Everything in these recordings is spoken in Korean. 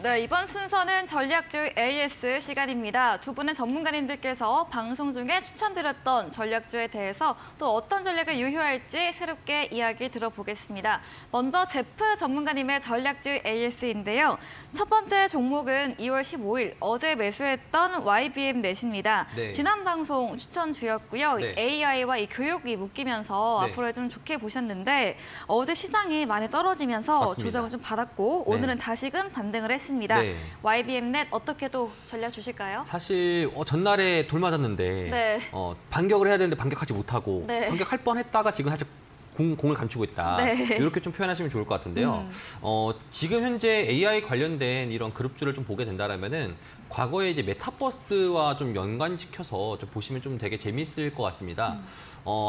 네, 이번 순서는 전략주 AS 시간입니다. 두 분의 전문가님들께서 방송 중에 추천드렸던 전략주에 대해서 또 어떤 전략을 유효할지 새롭게 이야기 들어보겠습니다. 먼저 제프 전문가님의 전략주 AS인데요. 첫 번째 종목은 2월 15일 어제 매수했던 YBM 넷입니다. 네. 지난 방송 추천주였고요. 네. AI와 이 교육이 묶이면서 네. 앞으로 좀 좋게 보셨는데 어제 시장이 많이 떨어지면서 맞습니다. 조정을 좀 받았고 네. 오늘은 다시금 반등을 했습니다. 네. YBM넷 어떻게 또 전략 주실까요? 사실 전날에 돌 맞았는데 네. 반격을 해야 되는데 반격하지 못하고 네. 반격할 뻔했다가 지금 살짝 공을 감추고 있다. 네. 이렇게 좀 표현하시면 좋을 것 같은데요. 지금 현재 AI 관련된 이런 그룹주를 좀 보게 된다라면은 과거에 이제 메타버스와 좀 연관시켜서 좀 보시면 좀 되게 재밌을 것 같습니다.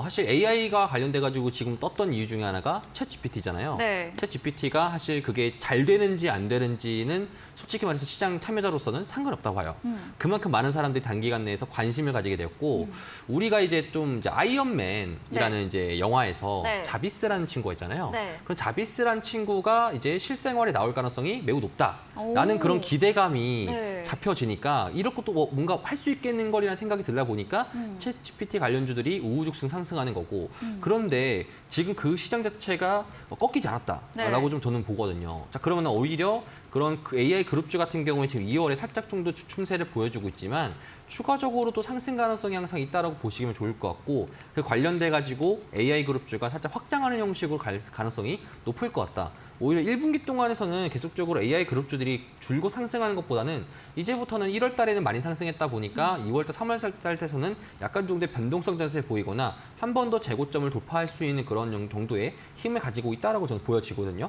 사실 AI가 관련돼 가지고 지금 떴던 이유 중에 하나가 챗GPT잖아요. 네. 챗GPT가 사실 그게 잘 되는지 안 되는지는 솔직히 말해서 시장 참여자로서는 상관없다고 봐요. 그만큼 많은 사람들이 단기간 내에서 관심을 가지게 되었고 우리가 이제 좀 이제 아이언맨이라는 이제 영화에서 네. 자비스라는 친구가 있잖아요. 네. 그런 자비스라는 친구가 이제 실생활에 나올 가능성이 매우 높다라는 오. 그런 기대감이 네. 잡혀지니까 이렇게 또 뭔가 할 수 있겠는 거리라는 생각이 들다 보니까 챗GPT 관련주들이 우후죽순 상승하는 거고 그런데 지금 그 시장 자체가 꺾이지 않았다라고 네. 좀 저는 보거든요. 자, 그러면 오히려 그런 그 AI 그룹주 같은 경우에 지금 2월에 살짝 정도 추춤세를 보여주고 있지만 추가적으로 또 상승 가능성이 항상 있다라고 보시면 좋을 것 같고 그 관련돼 가지고 AI 그룹주가 살짝 확장하는 형식으로 갈 가능성이 높을 것 같다. 오히려 1분기 동안에서는 계속적으로 AI 그룹주들이 줄고 상승하는 것보다는 이제부터는 1월 달에는 많이 상승했다 보니까 2월 달, 3월 달 때서는 약간 정도의 변동성 자세를 보이거나 한 번 더 재고점을 돌파할 수 있는 그런 정도의 힘을 가지고 있다라고 저는 보여지거든요.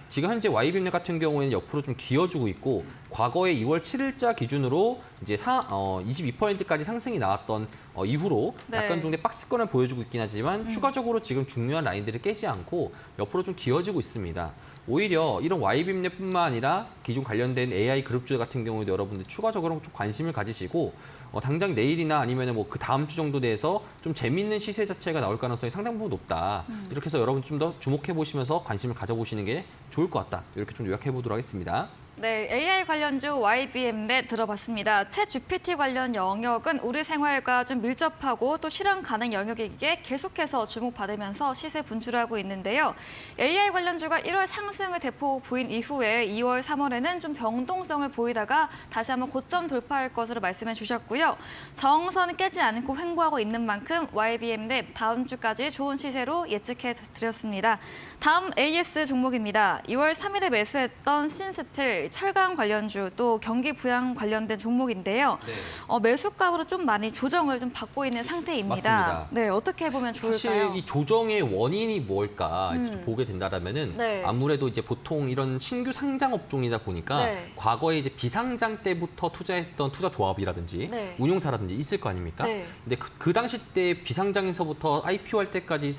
지금 현재 YBM 같은 경우에는 옆으로 좀 기어주고 있고 과거에 2월 7일자 기준으로 이제 22%까지 상승이 나왔던 이후로 네. 약간 정도의 박스권을 보여주고 있긴 하지만 추가적으로 지금 중요한 라인들을 깨지 않고 옆으로 좀 기어지고 있습니다. 오히려 이런 YBM뿐만 아니라 기존 관련된 AI 그룹주 같은 경우에도 여러분들 추가적으로 좀 관심을 가지시고 당장 내일이나 아니면 뭐 그 다음 주 정도 돼서 좀 재밌는 시세 자체가 나올 가능성이 상당 부분 높다. 이렇게 해서 여러분 좀 더 주목해 보시면서 관심을 가져보시는 게 좋을 것 같다. 이렇게 좀 요약해 보도록 하겠습니다. 네, AI 관련주 YBM넷 들어봤습니다. 챗GPT 관련 영역은 우리 생활과 좀 밀접하고 또 실현 가능 영역이기에 계속해서 주목받으면서 시세 분출하고 있는데요. AI 관련주가 1월 상승을 대폭 보인 이후에 2월, 3월에는 좀 변동성을 보이다가 다시 한번 고점 돌파할 것으로 말씀해 주셨고요. 저항선 깨지 않고 횡보하고 있는 만큼 YBM넷 다음 주까지 좋은 시세로 예측해 드렸습니다. 다음 AS 종목입니다. 2월 3일에 매수했던 신스틸 철강 관련주 또 경기 부양 관련된 종목인데요. 네. 매수값으로 좀 많이 조정을 좀 받고 있는 상태입니다. 맞습니다. 네, 어떻게 보면 좋을까요? 사실 이 조정의 원인이 뭘까 이제 좀 보게 된다라면은 네. 아무래도 이제 보통 이런 신규 상장 업종이다 보니까 네. 과거에 이제 비상장 때부터 투자했던 투자 조합이라든지 네. 운용사라든지 있을 거 아닙니까? 네. 근데 그 당시 때 비상장에서부터 IPO 할 때까지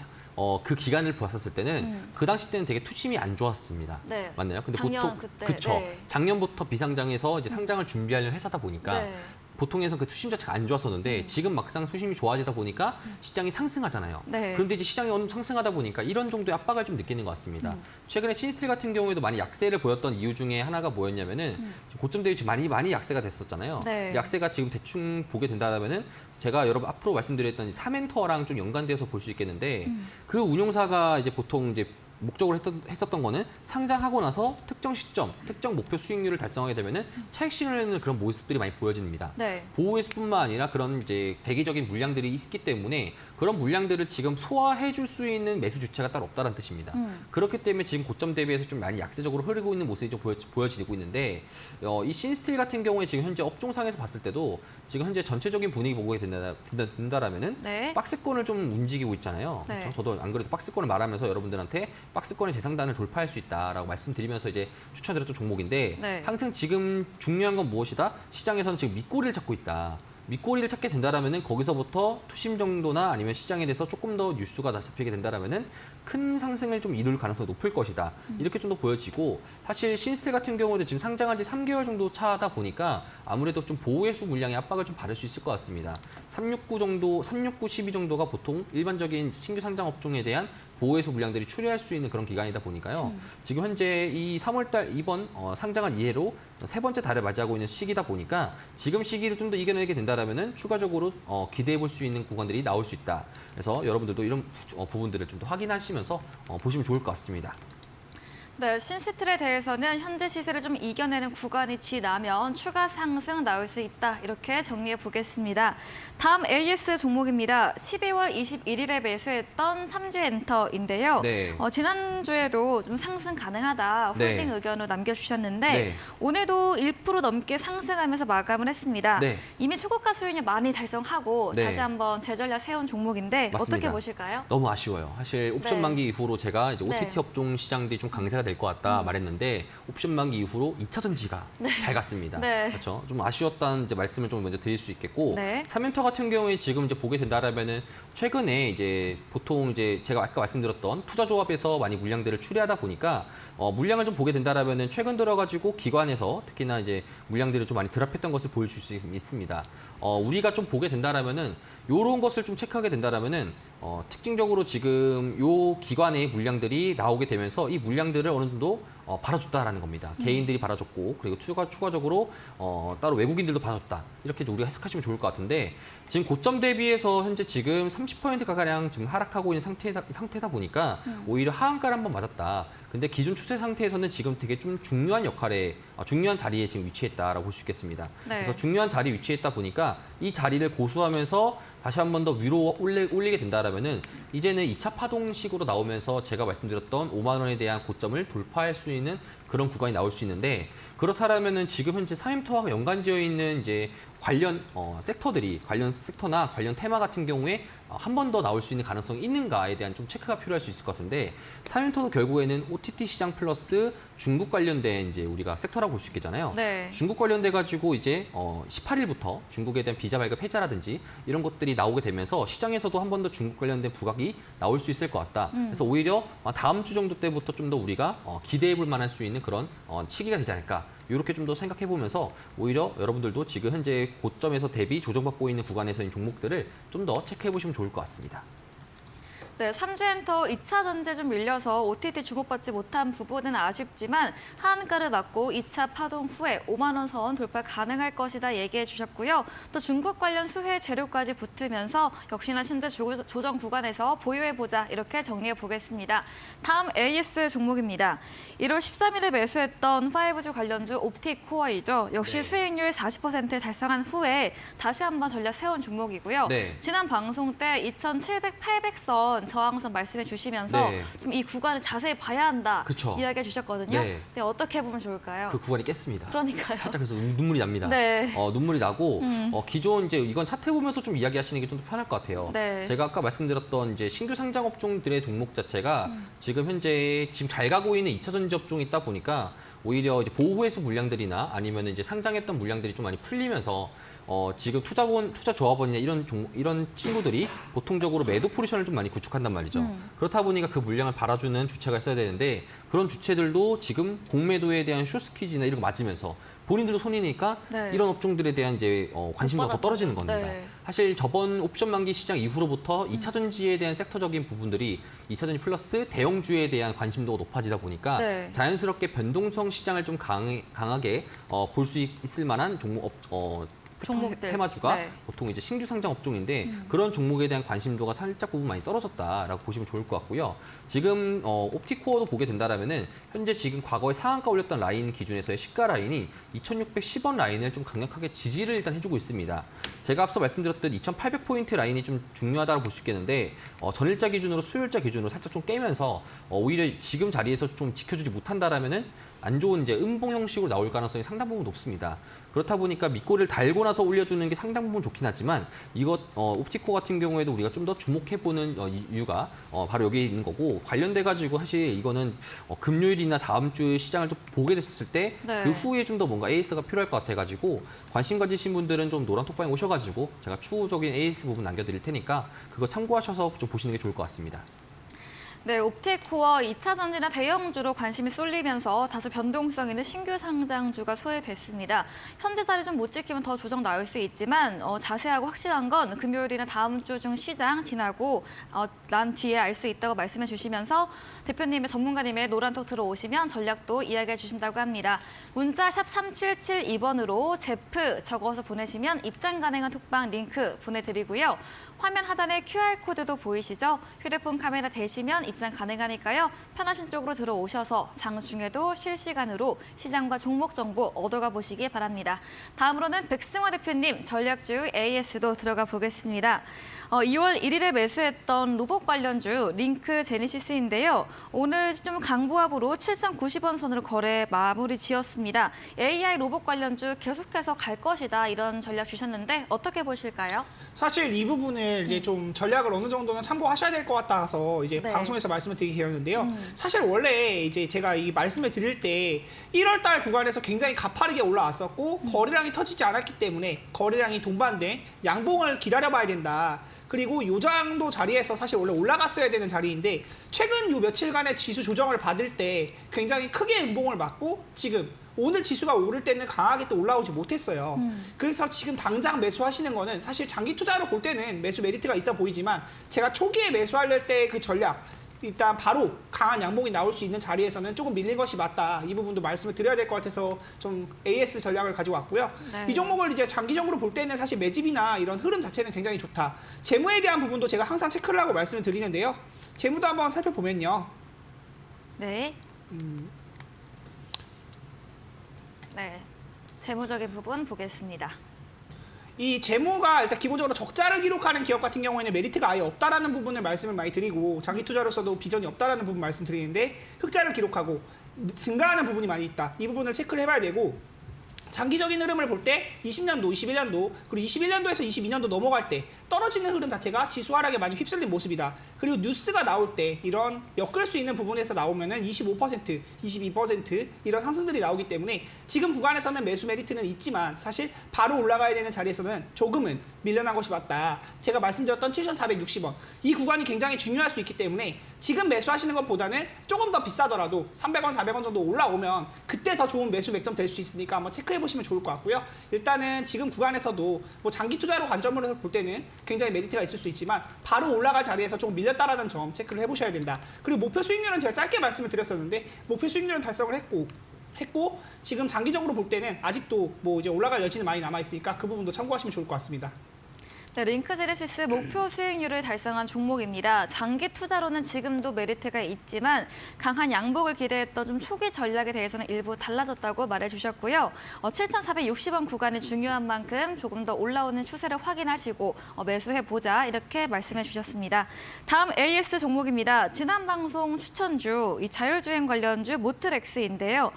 그 기간을 봤었을 때는 그 당시 때는 되게 투심이 안 좋았습니다. 네. 맞나요? 근데 작년 보통 그때, 그쵸. 네. 작년부터 비상장에서 이제 상장을 준비하려는 회사다 보니까 네. 보통에서 그 투심 자체가 안 좋았었는데 지금 막상 수심이 좋아지다 보니까 시장이 상승하잖아요. 네. 그런데 이제 시장이 어느 정도 상승하다 보니까 이런 정도의 압박을 좀 느끼는 것 같습니다. 최근에 신스틸 같은 경우에도 많이 약세를 보였던 이유 중에 하나가 뭐였냐면은 고점 대비 많이 약세가 됐었잖아요. 네. 약세가 지금 대충 보게 된다면은 제가 여러분 앞으로 말씀드렸던 이 사멘터랑 좀 연관되어서 볼 수 있겠는데 그 운용사가 이제 보통 이제 목적으로 했었던 거는 상장하고 나서 특정 시점, 특정 목표 수익률을 달성하게 되면은 차익 실현을 내는 그런 모습들이 많이 보여집니다. 네. 보호회수뿐만 아니라 그런 이제 대기적인 물량들이 있기 때문에 그런 물량들을 지금 소화해 줄 수 있는 매수 주체가 따로 없다는 뜻입니다. 그렇기 때문에 지금 고점 대비해서 좀 많이 약세적으로 흐르고 있는 모습이 좀 보여지고 있는데 이 신스틸 같은 경우에 지금 현재 업종상에서 봤을 때도 지금 현재 전체적인 분위기 보고 된다라면은 네. 박스권을 좀 움직이고 있잖아요. 네. 그렇죠? 저도 안 그래도 박스권을 말하면서 여러분들한테 박스권의 재상단을 돌파할 수 있다라고 말씀드리면서 이제 추천드렸던 종목인데 네. 항상 지금 중요한 건 무엇이다? 시장에서는 지금 밑꼬리를 찾고 있다. 밑꼬리를 찾게 된다라면은 거기서부터 투심 정도나 아니면 시장에 대해서 조금 더 뉴스가 잡히게 된다라면은 큰 상승을 좀 이룰 가능성이 높을 것이다. 이렇게 좀 더 보여지고 사실 신스틸 같은 경우도 지금 상장한 지 3개월 정도 차다 보니까 아무래도 좀 보호회수 물량의 압박을 좀 받을 수 있을 것 같습니다. 369 정도, 369, 12 정도가 보통 일반적인 신규 상장 업종에 대한 보호해소 물량들이 출회할 수 있는 그런 기간이다 보니까요. 지금 현재 이 3월달 이번 상장한 이해로 세 번째 달을 맞이하고 있는 시기다 보니까 지금 시기를 좀 더 이겨내게 된다라면은 추가적으로 기대해 볼 수 있는 구간들이 나올 수 있다. 그래서 여러분들도 이런 부분들을 좀 더 확인하시면서 보시면 좋을 것 같습니다. 네, 신스틸에 대해서는 현재 시세를 좀 이겨내는 구간이 지나면 추가 상승 나올 수 있다. 이렇게 정리해 보겠습니다. 다음 AS 종목입니다. 12월 21일에 매수했던 삼주엔터인데요. 네. 지난주에도 좀 상승 가능하다 홀딩 네. 의견을 남겨주셨는데 네. 오늘도 1% 넘게 상승하면서 마감을 했습니다. 네. 이미 초고가 수익을 많이 달성하고 네. 다시 한번 재전략 세운 종목인데 맞습니다. 어떻게 보실까요? 너무 아쉬워요. 사실 옵션 네. 만기 이후로 제가 이제 네. OTT 업종 시장들이 좀 강세가 될 것 같다 말했는데 옵션 만기 이후로 2차 전지가 잘 갔습니다. 네. 그렇죠. 좀 아쉬웠다는 이제 말씀을 좀 먼저 드릴 수 있겠고 네. 삼연터 같은 경우에 지금 이제 보게 된다라면은 최근에 이제 보통 이제 제가 아까 말씀드렸던 투자 조합에서 많이 물량들을 출회하다 보니까 물량을 좀 보게 된다라면은 최근 들어가지고 기관에서 특히나 이제 물량들을 좀 많이 드랍했던 것을 보여줄 수 있습니다. 우리가 좀 보게 된다라면은 요런 것을 좀 체크하게 된다라면은 특징적으로 지금 요 기관의 물량들이 나오게 되면서 이 물량들을 어느 정도 팔아줬다라는 겁니다. 개인들이 팔아줬고 그리고 추가적으로 따로 외국인들도 팔아줬다. 이렇게 우리가 해석하시면 좋을 것 같은데 지금 고점 대비해서 현재 지금 30% 가량 지금 하락하고 있는 상태다 보니까 오히려 하한가를 한번 맞았다. 근데 기존 추세 상태에서는 지금 되게 좀 중요한 자리에 지금 위치했다라고 볼 수 있겠습니다. 네. 그래서 중요한 자리에 위치했다 보니까 이 자리를 고수하면서 다시 한 번 더 위로 올리게 된다라면은 이제는 2차 파동식으로 나오면서 제가 말씀드렸던 5만 원에 대한 고점을 돌파할 수 있는 그런 구간이 나올 수 있는데 그렇다라면은 지금 현재 삼임터와 연관지어 있는 이제 관련 관련 섹터나 관련 테마 같은 경우에 한 번 더 나올 수 있는 가능성이 있는가에 대한 좀 체크가 필요할 수 있을 것 같은데 삼임터도 결국에는 OTT 시장 플러스 중국 관련된 이제 우리가 섹터라고 볼 수 있겠잖아요. 네. 중국 관련돼 가지고 이제 18일부터 중국에 대한 비자 발급 해제라든지 이런 것들이 나오게 되면서 시장에서도 한 번 더 중국 관련된 부각이 나올 수 있을 것 같다. 그래서 오히려 다음 주 정도 때부터 좀 더 우리가 기대해 볼 만할 수 있는 그런 시기가 되지 않을까. 이렇게 좀 더 생각해 보면서 오히려 여러분들도 지금 현재 고점에서 대비 조정받고 있는 구간에서의 종목들을 좀 더 체크해 보시면 좋을 것 같습니다. 네, 삼주엔터 2차 전지에 좀 밀려서 OTT 주목받지 못한 부분은 아쉽지만 하한가를 맞고 2차 파동 후에 5만 원 선 돌파 가능할 것이다 얘기해 주셨고요. 또 중국 관련 수혜 재료까지 붙으면서 역시나 신재 조정 구간에서 보유해보자 이렇게 정리해 보겠습니다. 다음 AS 종목입니다. 1월 13일에 매수했던 5G 관련주 옵티코어이죠. 역시 네. 수익률 40% 달성한 후에 다시 한번 전략 세운 종목이고요. 네. 지난 방송 때 2,700, 800선 저항선 말씀해 주시면서 네. 좀 이 구간을 자세히 봐야 한다 그쵸. 이야기해 주셨거든요. 네. 네, 어떻게 보면 좋을까요? 그 구간이 깼습니다. 그러니까요. 살짝 그래서 눈물이 납니다. 네. 눈물이 나고 기존 이제 이건 차트 보면서 좀 이야기하시는 게 좀 더 편할 것 같아요. 네. 제가 아까 말씀드렸던 이제 신규 상장 업종들의 종목 자체가 지금 현재 지금 잘 가고 있는 2차 전지 업종이 있다 보니까 오히려 이제 보호해소 물량들이나 아니면 이제 상장했던 물량들이 좀 많이 풀리면서 지금 투자 조합원이나 이런 친구들이 보통적으로 매도 포지션을 좀 많이 구축한단 말이죠. 그렇다 보니까 그 물량을 팔아주는 주체가 있어야 되는데 그런 주체들도 지금 공매도에 대한 쇼스퀴즈나 이런 거 맞으면서 본인들도 손이니까 네. 이런 업종들에 대한 이제 관심도가 더 받았죠. 떨어지는 겁니다. 네. 사실 저번 옵션 만기 시장 이후로부터 2차 전지에 대한 섹터적인 부분들이 2차 전지 플러스 대형주에 대한 관심도가 높아지다 보니까 네. 자연스럽게 변동성 시장을 좀 강하게 볼 수 있을 만한 종목들. 테마주가 네. 보통 이제 신규 상장 업종인데 그런 종목에 대한 관심도가 살짝 부분 많이 떨어졌다라고 보시면 좋을 것 같고요. 지금 옵티코어도 보게 된다라면은 현재 지금 과거에 상한가 올렸던 라인 기준에서의 시가 라인이 2,610원 라인을 좀 강력하게 지지를 일단 해주고 있습니다. 제가 앞서 말씀드렸던 2,800포인트 라인이 좀 중요하다고 볼 수 있겠는데 전일자 기준으로 수요일자 기준으로 살짝 좀 깨면서 오히려 지금 자리에서 좀 지켜주지 못한다라면은 안 좋은 이제 음봉 형식으로 나올 가능성이 상당 부분 높습니다. 그렇다 보니까 밑골을 달고 나서 올려주는 게 상당 부분 좋긴 하지만 이것 옵티코 같은 경우에도 우리가 좀 더 주목해보는 이유가 바로 여기에 있는 거고 관련돼 가지고 사실 이거는 금요일이나 다음 주 시장을 좀 보게 됐을 때 그 네. 후에 좀 더 뭔가 AS가 필요할 것 같아가지고 관심 가지신 분들은 좀 노란 톡방에 오셔가지고 제가 추후적인 AS 부분 남겨드릴 테니까 그거 참고하셔서 좀 보시는 게 좋을 것 같습니다. 네, 옵티코어 2차 전지나 대형주로 관심이 쏠리면서 다소 변동성 있는 신규 상장주가 소외됐습니다. 현재 자리 좀 못 지키면 더 조정 나올 수 있지만 자세하고 확실한 건 금요일이나 다음 주 중 시장 지나고 난 뒤에 알 수 있다고 말씀해 주시면서 대표님의 전문가님의 노란톡 들어오시면 전략도 이야기해 주신다고 합니다. 문자 샵 3772번으로 제프 적어서 보내시면 입장 가능한 톡방 링크 보내드리고요. 화면 하단에 QR코드도 보이시죠? 휴대폰 카메라 대시면 입장 가능하니까요. 편하신 쪽으로 들어오셔서 장중에도 실시간으로 시장과 종목 정보 얻어가 보시기 바랍니다. 다음으로는 백승화 대표님 전략주 AS도 들어가 보겠습니다. 2월 1일에 매수했던 로봇 관련주 링크 제네시스인데요. 오늘 좀 강보합으로 7,090원 선으로 거래 마무리 지었습니다. AI 로봇 관련주 계속해서 갈 것이다 이런 전략 주셨는데 어떻게 보실까요? 사실 이 부분을 이제 좀 전략을 어느 정도는 참고하셔야 될 것 같아서 이제 네. 방송에서 말씀을 드리겠는데요. 사실 원래 이제 제가 이 말씀을 드릴 때 1월달 구간에서 굉장히 가파르게 올라왔었고 거래량이 터지지 않았기 때문에 거래량이 동반된 양봉을 기다려봐야 된다. 그리고 요 정도 자리에서 사실 원래 올라갔어야 되는 자리인데 최근 요 며칠간의 지수 조정을 받을 때 굉장히 크게 음봉을 맞고 지금 오늘 지수가 오를 때는 강하게 또 올라오지 못했어요. 그래서 지금 당장 매수하시는 거는 사실 장기 투자로 볼 때는 매수 메리트가 있어 보이지만 제가 초기에 매수할 때 그 전략 일단 바로 강한 양봉이 나올 수 있는 자리에서는 조금 밀린 것이 맞다. 이 부분도 말씀을 드려야 될 것 같아서 좀 AS 전략을 가지고 왔고요. 네. 이 종목을 이제 장기적으로 볼 때는 사실 매집이나 이런 흐름 자체는 굉장히 좋다. 재무에 대한 부분도 제가 항상 체크를 하고 말씀을 드리는데요. 재무도 한번 살펴보면요. 네. 네. 재무적인 부분 보겠습니다. 이 재무가 일단 기본적으로 적자를 기록하는 기업 같은 경우에는 메리트가 아예 없다라는 부분을 말씀을 많이 드리고 장기 투자로서도 비전이 없다라는 부분 말씀드리는데 흑자를 기록하고 증가하는 부분이 많이 있다. 이 부분을 체크를 해봐야 되고 장기적인 흐름을 볼 때 20년도, 21년도, 그리고 21년도에서 22년도 넘어갈 때 떨어지는 흐름 자체가 지수 하락에 많이 휩쓸린 모습이다. 그리고 뉴스가 나올 때 이런 엮을 수 있는 부분에서 나오면은 25%, 22% 이런 상승들이 나오기 때문에 지금 구간에서는 매수 메리트는 있지만 사실 바로 올라가야 되는 자리에서는 조금은 밀려난 것이 맞다. 제가 말씀드렸던 7,460원. 이 구간이 굉장히 중요할 수 있기 때문에 지금 매수하시는 것보다는 조금 더 비싸더라도 300원, 400원 정도 올라오면 그때 더 좋은 매수 맥점 될 수 있으니까 한번 체크해 보시면 좋을 것 같고요. 일단은 지금 구간에서도 뭐 장기 투자로 관점으로 볼 때는 굉장히 메리트가 있을 수 있지만 바로 올라갈 자리에서 조금 밀렸다라는 점 체크를 해보셔야 된다. 그리고 목표 수익률은 제가 짧게 말씀을 드렸었는데 목표 수익률은 달성을 했고 지금 장기적으로 볼 때는 아직도 뭐 이제 올라갈 여지는 많이 남아 있으니까 그 부분도 참고하시면 좋을 것 같습니다. 네, 링크 제네시스 목표 수익률을 달성한 종목입니다. 장기 투자로는 지금도 메리트가 있지만 강한 양복을 기대했던 좀 초기 전략에 대해서는 일부 달라졌다고 말해주셨고요. 7,460원 구간이 중요한 만큼 조금 더 올라오는 추세를 확인하시고 매수해보자 이렇게 말씀해 주셨습니다. 다음 AS 종목입니다. 지난 방송 추천주, 이 자율주행 관련주 모트렉스인데요.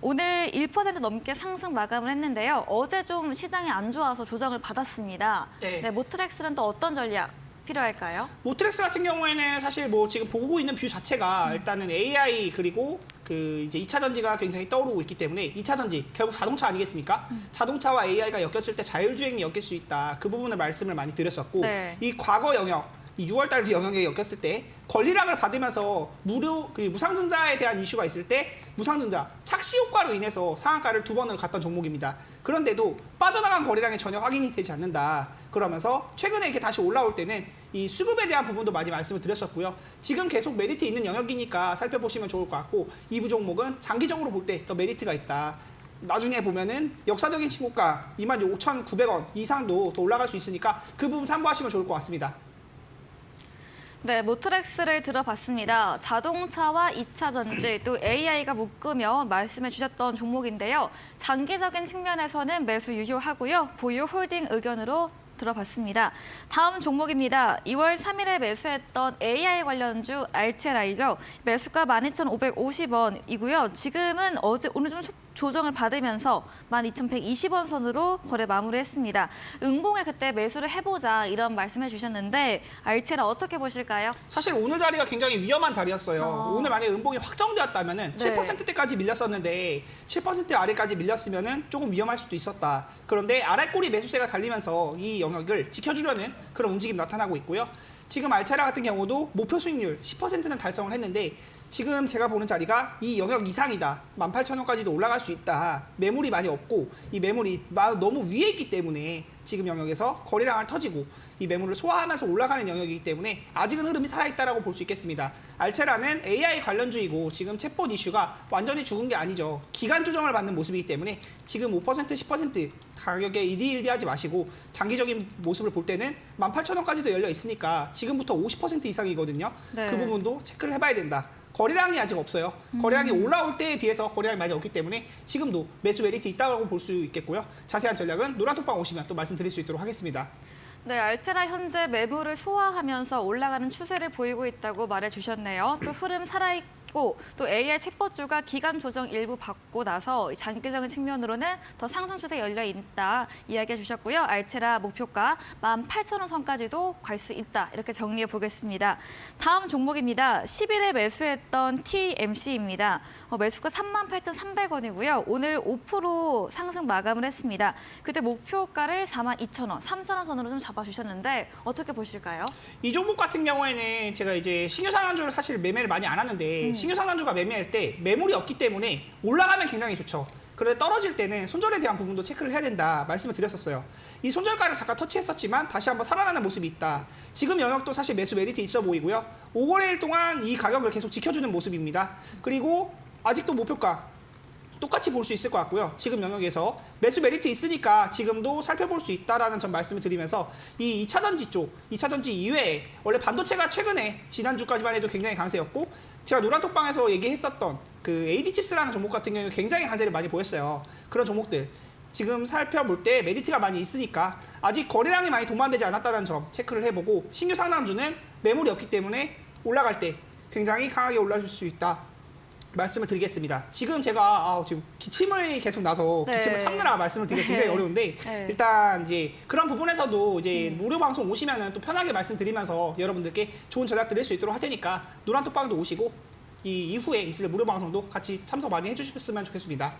오늘 1% 넘게 상승 마감을 했는데요. 어제 좀 시장이 안 좋아서 조정을 받았습니다. 네. 모트렉스는 또 어떤 전략 필요할까요? 모트렉스 같은 경우에는 사실 뭐 지금 보고 있는 뷰 자체가 일단은 AI 그리고 그 이제 2차 전지가 굉장히 떠오르고 있기 때문에 2차 전지 결국 자동차 아니겠습니까? 자동차와 AI가 엮였을 때 자율주행이 엮일 수 있다. 그 부분을 말씀을 많이 드렸었고 네. 이 과거 영역 이 6월달 영역에 엮였을 때 권리락을 받으면서 무상증자에 대한 이슈가 있을 때 무상증자 착시 효과로 인해서 상한가를 2번을 갔던 종목입니다. 그런데도 빠져나간 거래량이 전혀 확인이 되지 않는다. 그러면서 최근에 이렇게 다시 올라올 때는 이 수급에 대한 부분도 많이 말씀을 드렸었고요. 지금 계속 메리트 있는 영역이니까 살펴보시면 좋을 것 같고 이 종목은 장기적으로 볼 때 더 메리트가 있다. 나중에 보면은 역사적인 신고가 25,900원 이상도 더 올라갈 수 있으니까 그 부분 참고하시면 좋을 것 같습니다. 네, 모트렉스를 들어봤습니다. 자동차와 2차 전지 또 AI가 묶으며 말씀해 주셨던 종목인데요. 장기적인 측면에서는 매수 유효하고요. 보유 홀딩 의견으로 들어봤습니다. 다음 종목입니다. 2월 3일에 매수했던 AI 관련주 알체라이죠. 매수가 12,550원이고요. 지금은 오늘 좀 조정을 받으면서 12,120원 선으로 거래 마무리했습니다. 응봉에 그때 매수를 해보자 이런 말씀해 주셨는데 알체라 어떻게 보실까요? 사실 오늘 자리가 굉장히 위험한 자리였어요. 오늘 만약에 음봉이 확정되었다면 네. 7%대까지 밀렸었는데 7% 아래까지 밀렸으면 조금 위험할 수도 있었다. 그런데 아랫꼬리 매수세가 달리면서 이 영역을 지켜주려는 그런 움직임 나타나고 있고요. 지금 알체라 같은 경우도 목표 수익률 10%는 달성을 했는데 지금 제가 보는 자리가 이 영역 이상이다. 18,000원까지도 올라갈 수 있다. 매물이 많이 없고 이 매물이 너무 위에 있기 때문에 지금 영역에서 거래량을 터지고 이 매물을 소화하면서 올라가는 영역이기 때문에 아직은 흐름이 살아있다라고 볼 수 있겠습니다. 알체라는 AI 관련주이고 지금 챗봇 이슈가 완전히 죽은 게 아니죠. 기간 조정을 받는 모습이기 때문에 지금 5%, 10% 가격에 일희일비하지 마시고 장기적인 모습을 볼 때는 18,000원까지도 열려 있으니까 지금부터 50% 이상이거든요. 네. 그 부분도 체크를 해봐야 된다. 거래량이 아직 없어요. 거래량이 올라올 때에 비해서 거래량이 많이 없기 때문에 지금도 매수 메리트 있다고 볼 수 있겠고요. 자세한 전략은 노란톡방 오시면 또 말씀드릴 수 있도록 하겠습니다. 네, 알테라 현재 매물을 소화하면서 올라가는 추세를 보이고 있다고 말해주셨네요. 또 흐름 살아있고 또 AI 챗봇주가 기간 조정 일부 받고 나서 장기적인 측면으로는 더 상승 추세 열려 있다 이야기해 주셨고요. 알테라 목표가 18,000원 선까지도 갈 수 있다 이렇게 정리해 보겠습니다. 다음 종목입니다. 10일에 매수했던 TMC입니다. 매수가 38,300원이고요. 오늘 5% 상승 마감을 했습니다. 그때 목표가를 42,000원, 3,000원 선으로 좀 잡아주셨는데 어떻게 보실까요? 이 종목 같은 경우에는 제가 이제 신규상한주를 사실 매매를 많이 안 하는데 신규상한주가 매매할 때 매물이 없기 때문에 올라가면 굉장히 좋죠. 그런데 떨어질 때는 손절에 대한 부분도 체크를 해야 된다 말씀을 드렸었어요. 이 손절가를 잠깐 터치했었지만 다시 한번 살아나는 모습이 있다. 지금 영역도 사실 매수 메리트 있어 보이고요. 5거래일 동안 이 가격을 계속 지켜주는 모습입니다. 그리고 아직도 목표가 똑같이 볼 수 있을 것 같고요. 지금 영역에서 매수 메리트 있으니까 지금도 살펴볼 수 있다라는 점 말씀을 드리면서 이 2차전지 쪽, 2차전지 이외에 원래 반도체가 최근에 지난주까지만 해도 굉장히 강세였고 제가 노란톡방에서 얘기했었던 그 AD칩스라는 종목 같은 경우에 굉장히 강세를 많이 보였어요. 그런 종목들 지금 살펴볼 때 메리트가 많이 있으니까 아직 거래량이 많이 동반되지 않았다는 점 체크를 해보고 신규 상단주는 매물이 없기 때문에 올라갈 때 굉장히 강하게 올라줄 수 있다. 말씀을 드리겠습니다. 지금 제가 지금 기침을 계속 나서 네. 기침을 참느라 말씀을 드리기 굉장히 네. 어려운데 네. 일단 이제 그런 부분에서도 이제 무료 방송 오시면은 또 편하게 말씀드리면서 여러분들께 좋은 전략 드릴 수 있도록 할 테니까 노란톡방도 오시고 이 이후에 있을 무료 방송도 같이 참석 많이 해주셨으면 좋겠습니다.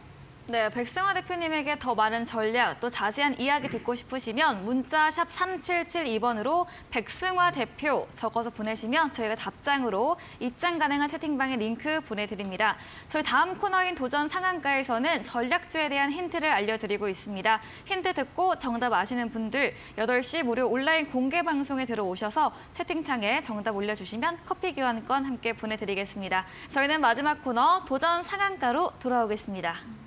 네, 백승화 대표님에게 더 많은 전략, 또 자세한 이야기 듣고 싶으시면 문자 샵 3772번으로 백승화 대표 적어서 보내시면 저희가 답장으로 입장 가능한 채팅방에 링크 보내드립니다. 저희 다음 코너인 도전 상한가에서는 전략주에 대한 힌트를 알려드리고 있습니다. 힌트 듣고 정답 아시는 분들 8시 무료 온라인 공개 방송에 들어오셔서 채팅창에 정답 올려주시면 커피 교환권 함께 보내드리겠습니다. 저희는 마지막 코너 도전 상한가로 돌아오겠습니다.